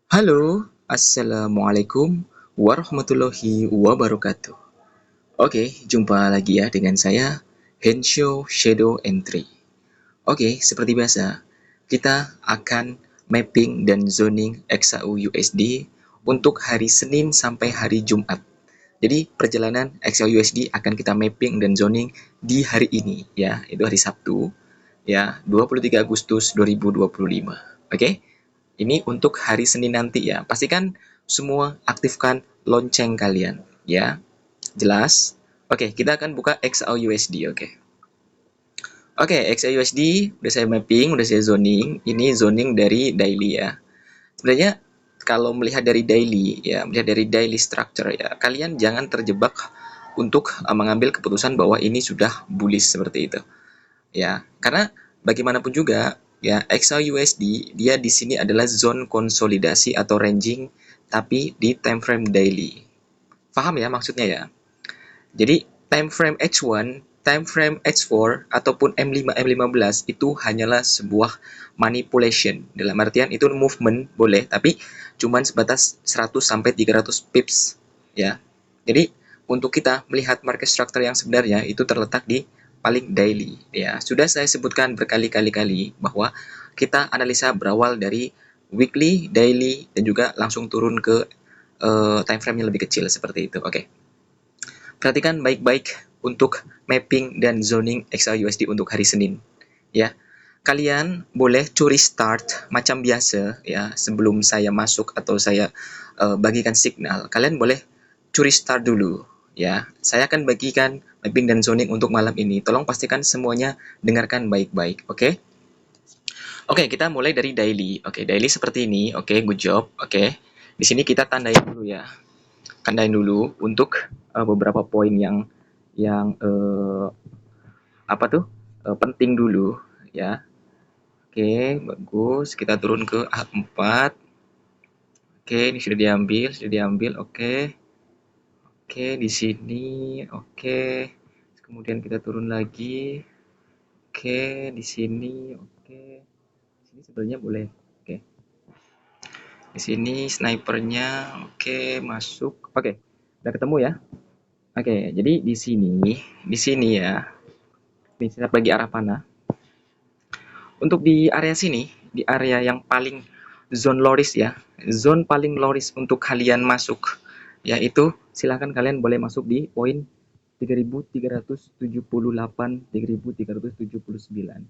Halo, Assalamualaikum warahmatullahi wabarakatuh. Oke, jumpa lagi ya dengan saya, Hensho Shadow Entry. Oke, seperti biasa, kita akan mapping dan zoning XAU-USD untuk hari Senin sampai hari Jumat. Jadi, perjalanan XAU-USD akan kita mapping dan zoning di hari ini, ya, itu hari Sabtu, ya, 23 Agustus 2025. Oke? Ini untuk hari Senin nanti ya. Pastikan semua aktifkan lonceng kalian ya. Jelas? Oke, kita akan buka XAUUSD. Oke. Oke, XAUUSD udah saya mapping, udah saya zoning. Ini zoning dari daily ya. Sebenarnya kalau melihat dari daily ya, melihat dari daily structure ya, kalian jangan terjebak untuk mengambil keputusan bahwa ini sudah bullish seperti itu. Ya, karena bagaimanapun juga ya XAUUSD dia di sini adalah zone konsolidasi atau ranging tapi di time frame daily. Paham ya maksudnya ya? Jadi time frame H1, time frame H4 ataupun M5 M15 itu hanyalah sebuah manipulation. Dalam artian itu movement boleh tapi cuman sebatas 100 sampai 300 pips ya. Jadi untuk kita melihat market structure yang sebenarnya itu terletak di paling daily ya. Sudah saya sebutkan berkali-kali bahwa kita analisa berawal dari weekly, daily dan juga langsung turun ke time frame yang lebih kecil seperti itu. Oke. Perhatikan baik-baik untuk mapping dan zoning XAUUSD untuk hari Senin. Ya, kalian boleh curi start macam biasa ya sebelum saya masuk atau saya bagikan signal. Kalian boleh curi start dulu ya. Saya akan bagikan mapping dan zoning untuk malam ini. Tolong pastikan semuanya dengarkan baik-baik. Oke? Oke, kita mulai dari daily. Oke, daily seperti ini. Oke, good job. Oke. Di sini kita tandain dulu ya. Tandain dulu untuk beberapa poin yang apa tuh penting dulu ya. Oke, bagus. Kita turun ke A4. Oke, ini sudah diambil. Oke. Oke, di sini. Oke. Kemudian kita turun lagi. Oke, di sini. Oke. Di sini sebenarnya boleh. Oke. Di sini snipernya. Oke, masuk. Oke. Udah ketemu ya? Oke, jadi di sini ya. Ini saya bagi arah panah. Untuk di area sini, di area yang paling zone low risk ya, zone paling low risk untuk kalian masuk, yaitu silahkan kalian boleh masuk di poin 3378, 3379.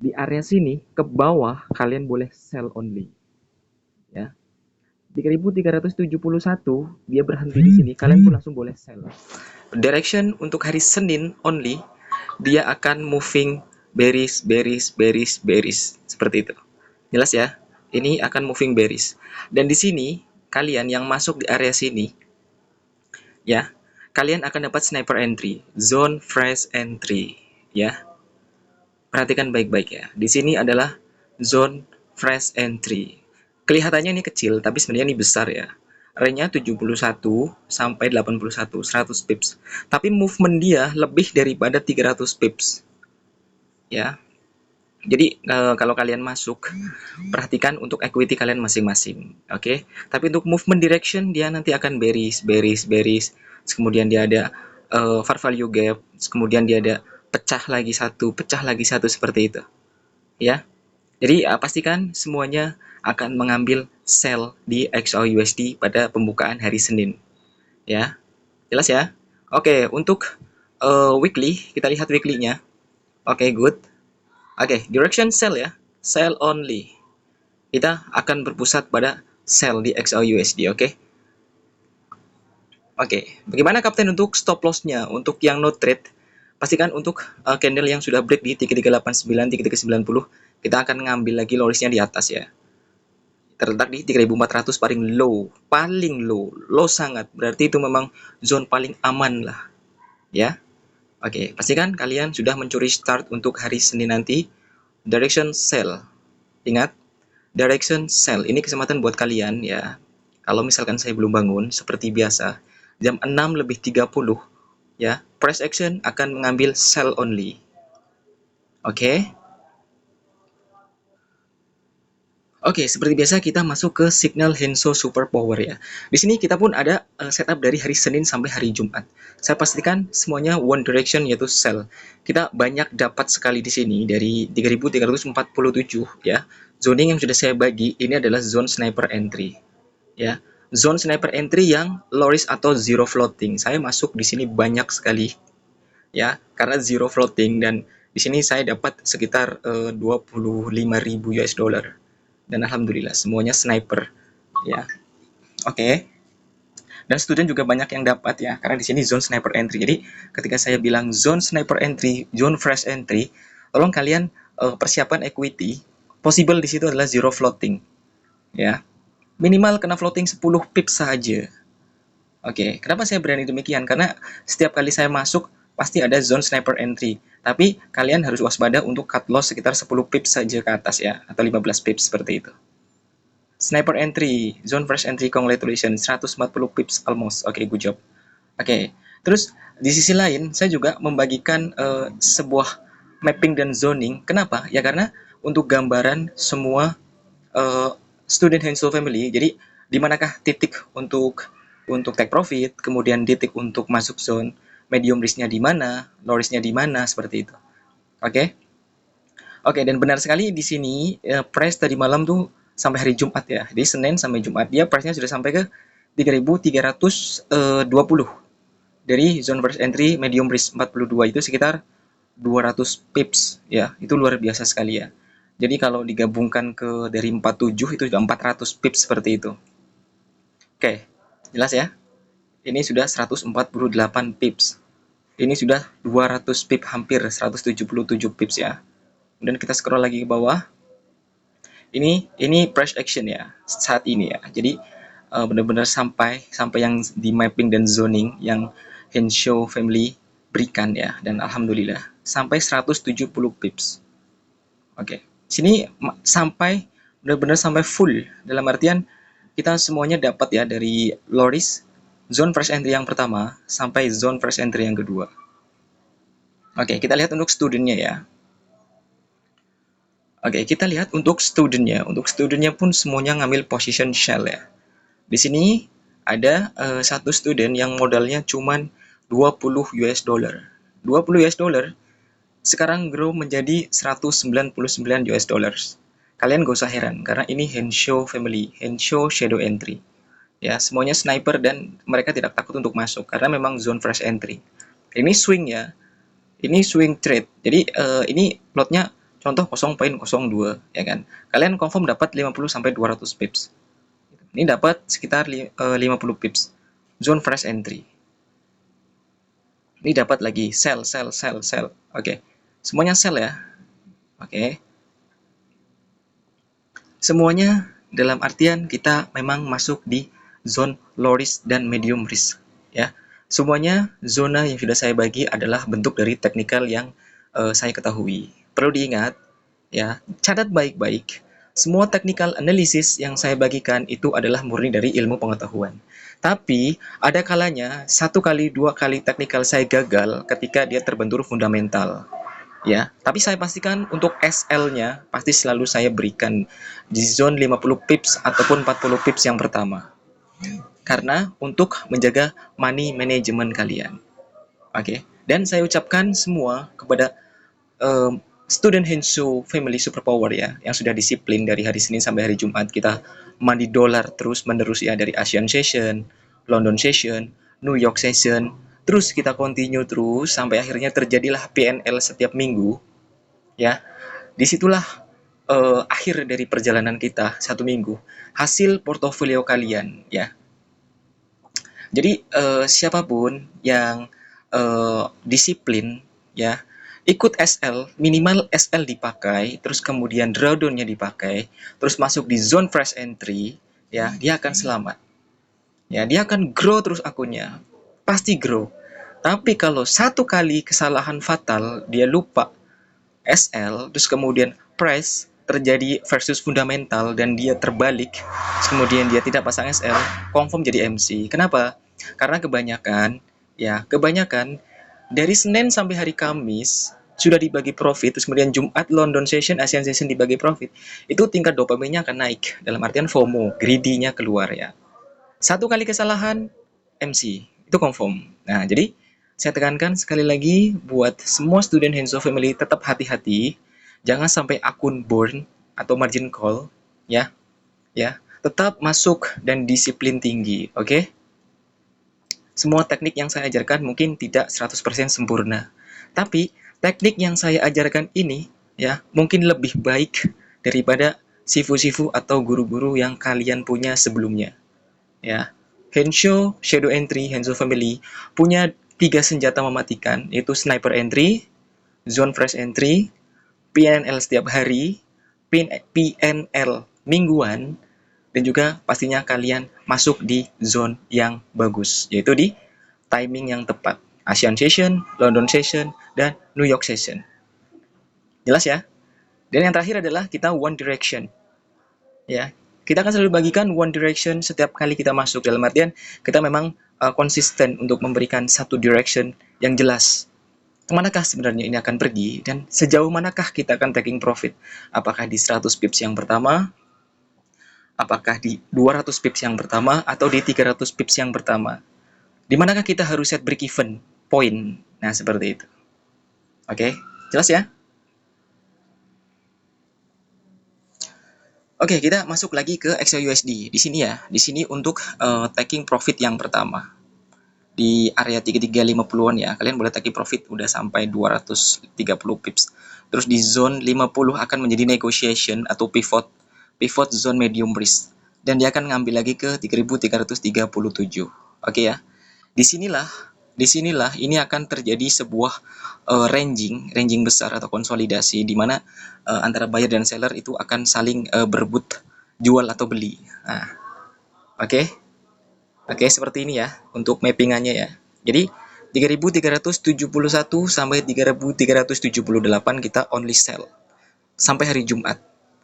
Di area sini ke bawah kalian boleh sell only ya. 3371 dia berhenti di sini, kalian pun langsung boleh sell. Direction untuk hari Senin only dia akan moving bearish, bearish, bearish, bearish seperti itu. Jelas ya? Ini akan moving bearish. Dan di sini kalian yang masuk di area sini ya, kalian akan dapat sniper entry, zone fresh entry ya. Perhatikan baik-baik ya. Di sini adalah zone fresh entry. Kelihatannya ini kecil tapi sebenarnya ini besar ya. Range-nya 71 sampai 81, 100 pips. Tapi movement dia lebih daripada 300 pips. Ya. Jadi kalau kalian masuk, perhatikan untuk equity kalian masing-masing. Oke. Tapi untuk movement direction dia nanti akan bearish, bearish, bearish. Kemudian dia ada fair value gap, kemudian dia ada pecah lagi satu seperti itu. Ya. Jadi pastikan semuanya akan mengambil sell di XAUUSD pada pembukaan hari Senin. Ya. Jelas ya? Oke, untuk weekly, kita lihat weekly-nya. Oke, good. Oke, direction sell ya. Sell only. Kita akan berpusat pada sell di XAUUSD, oke? Oke, bagaimana kapten untuk stop loss-nya? Untuk yang no trade, pastikan untuk candle yang sudah break di 3389, 3390, kita akan ngambil lagi low risk-nya di atas ya. Terletak di 3400 paling low sangat. Berarti itu memang zone paling aman lah, ya. Oke, pastikan kalian sudah mencuri start untuk hari Senin nanti. Direction sell. Ingat, direction sell. Ini kesempatan buat kalian ya. Kalau misalkan saya belum bangun, seperti biasa, jam 6:30 ya, price action akan mengambil sell only. Oke. Oke, seperti biasa kita masuk ke Signal Hensho Superpower ya. Di sini kita pun ada setup dari hari Senin sampai hari Jumat. Saya pastikan semuanya one direction yaitu sell. Kita banyak dapat sekali di sini dari 3.347 ya. Zoning yang sudah saya bagi ini adalah zone sniper entry ya. Zone sniper entry yang low risk atau zero floating. Saya masuk di sini banyak sekali ya karena zero floating dan di sini saya dapat sekitar 25.000 US dollar dan alhamdulillah semuanya sniper ya. Oke. Dan student juga banyak yang dapat ya karena di sini zone sniper entry. Jadi ketika saya bilang zone sniper entry, zone fresh entry, tolong kalian persiapan equity. Possible di situ adalah zero floating ya. Minimal kena floating 10 pips saja. Oke, kenapa saya berani demikian? Karena setiap kali saya masuk pasti ada zone sniper entry. Tapi kalian harus waspada untuk cut loss sekitar 10 pips saja ke atas ya, atau 15 pips seperti itu. Sniper entry, zone fresh entry, congratulations, 140 pips almost. Oke, good job. Oke, terus di sisi lain saya juga membagikan sebuah mapping dan zoning. Kenapa? Ya karena untuk gambaran semua student Hensel family. Jadi di manakah titik untuk take profit, kemudian titik untuk masuk zone, medium risknya di mana, low risknya di mana, seperti itu. Oke. Oke, dan benar sekali di sini price tadi malam tuh sampai hari Jumat ya. Jadi Senin sampai Jumat dia price-nya sudah sampai ke 3.320 dari zone first entry medium risk 42 itu sekitar 200 pips ya. Itu luar biasa sekali ya. Jadi kalau digabungkan ke dari 47 itu sudah 400 pips seperti itu. Oke, jelas ya? Ini sudah 148 pips. Ini sudah 200 pip, hampir 177 pips ya. Dan kita scroll lagi ke bawah. Ini price action ya saat ini ya. Jadi benar-benar sampai yang di mapping dan zoning yang Henshaw family berikan ya, dan alhamdulillah sampai 170 pips. Oke. Sini sampai benar-benar sampai full, dalam artian kita semuanya dapat ya dari low risk zone first entry yang pertama sampai zone first entry yang kedua. Oke, kita lihat untuk studentnya ya. Oke, kita lihat untuk studentnya. Untuk studentnya pun semuanya ngambil position shell ya. Di sini ada satu student yang modalnya cuman 20 US dollar. 20 US dollar sekarang grow menjadi 199 US dollars. Kalian gak usah heran karena ini Henshaw family, Henshaw shadow entry. Ya, semuanya sniper dan mereka tidak takut untuk masuk karena memang zone fresh entry. Ini swing ya. Ini swing trade. Jadi ini lotnya contoh 0.02 ya kan. Kalian confirm dapat 50 sampai 200 pips. Ini dapat sekitar 50 pips. Zone fresh entry. Ini dapat lagi sell. Oke. Semuanya sell ya. Oke. Semuanya dalam artian kita memang masuk di zone low risk dan medium risk ya. Semuanya zona yang sudah saya bagi adalah bentuk dari teknikal yang saya ketahui. Perlu diingat ya, catat baik-baik. Semua technical analysis yang saya bagikan itu adalah murni dari ilmu pengetahuan. Tapi ada kalanya 1 kali 2 kali technical saya gagal ketika dia terbentur fundamental. Ya, tapi saya pastikan untuk SL-nya pasti selalu saya berikan di zone 50 pips ataupun 40 pips yang pertama. Karena untuk menjaga money management kalian. Oke, dan saya ucapkan semua kepada student Henshaw family superpower ya, yang sudah disiplin dari hari Senin sampai hari Jumat. Kita mandi dolar terus menerus ya, dari Asian session, London session, New York session, terus kita continue terus sampai akhirnya terjadilah PNL setiap minggu ya. Disitulah akhir dari perjalanan kita 1 minggu, hasil portofolio kalian ya. Jadi siapapun yang disiplin ya, ikut SL, minimal SL dipakai, terus kemudian drawdown-nya dipakai, terus masuk di zone fresh entry, ya, dia akan selamat. Ya, dia akan grow terus akunnya. Pasti grow. Tapi kalau 1 kali kesalahan fatal, dia lupa SL, terus kemudian price terjadi versus fundamental dan dia terbalik, kemudian dia tidak pasang SL, confirm jadi MC. Kenapa? Karena kebanyakan dari Senin sampai hari Kamis sudah dibagi profit, terus kemudian Jumat London session, ASEAN session dibagi profit, itu tingkat dopaminnya akan naik. Dalam artian FOMO, greedy-nya keluar ya. Satu kali kesalahan, MC, itu confirm. Nah, jadi saya tekankan sekali lagi buat semua student Henso Family tetap hati-hati, jangan sampai akun burn atau margin call, ya, tetap masuk dan disiplin tinggi, oke? Semua teknik yang saya ajarkan mungkin tidak 100% sempurna. Tapi teknik yang saya ajarkan ini ya mungkin lebih baik daripada sifu-sifu atau guru-guru yang kalian punya sebelumnya. Ya. Hensho, Shadow Entry, Hensho Family punya 3 senjata mematikan, yaitu Sniper Entry, Zone Fresh Entry, PNL setiap hari, PNL mingguan, dan juga pastinya kalian masuk di zone yang bagus, yaitu di timing yang tepat. ASEAN Session, London Session, dan New York Session. Jelas ya? Dan yang terakhir adalah kita One Direction. Ya, kita akan selalu bagikan One Direction setiap kali kita masuk. Dalam artian, kita memang konsisten untuk memberikan satu direction yang jelas. Kemanakah sebenarnya ini akan pergi, dan sejauh manakah kita akan taking profit? Apakah di 100 pips yang pertama, apakah di 200 pips yang pertama, atau di 300 pips yang pertama? Di manakah kita harus set break even point? Nah, seperti itu. Oke, jelas ya? Oke, kita masuk lagi ke XAUSD. Di sini ya, di sini untuk taking profit yang pertama. Di area 3350-an ya, kalian boleh taking profit udah sampai 230 pips. Terus di zone 50 akan menjadi negotiation atau pivot zone medium risk, dan dia akan ngambil lagi ke 3337. Oke ya. Disinilah ini akan terjadi sebuah ranging besar atau konsolidasi di mana antara buyer dan seller itu akan saling berebut jual atau beli. Nah, oke. Oke, seperti ini ya untuk mappingannya ya. Jadi 3371 sampai 3378 kita only sell sampai hari Jumat.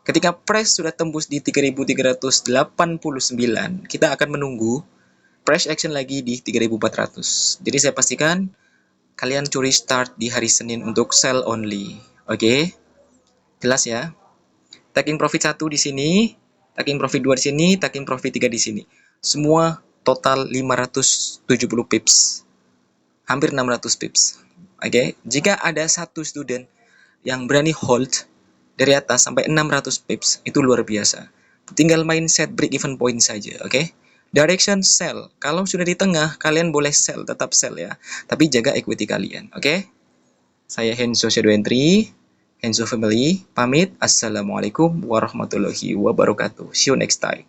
Ketika price sudah tembus di 3389, kita akan menunggu price action lagi di 3400. Jadi saya pastikan kalian curi start di hari Senin untuk sell only. Oke? Jelas ya? Taking profit 1 di sini, taking profit 2 di sini, taking profit 3 di sini. Semua total 570 pips. Hampir 600 pips. Oke? Jika ada satu student yang berani hold dari atas sampai 600 pips, itu luar biasa. Tinggal main set break even point saja, oke? Direction sell. Kalau sudah di tengah, kalian boleh sell, tetap sell ya. Tapi jaga equity kalian, oke? Saya Henso Shadow Entry, Henso Family, pamit. Assalamualaikum warahmatullahi wabarakatuh. See you next time.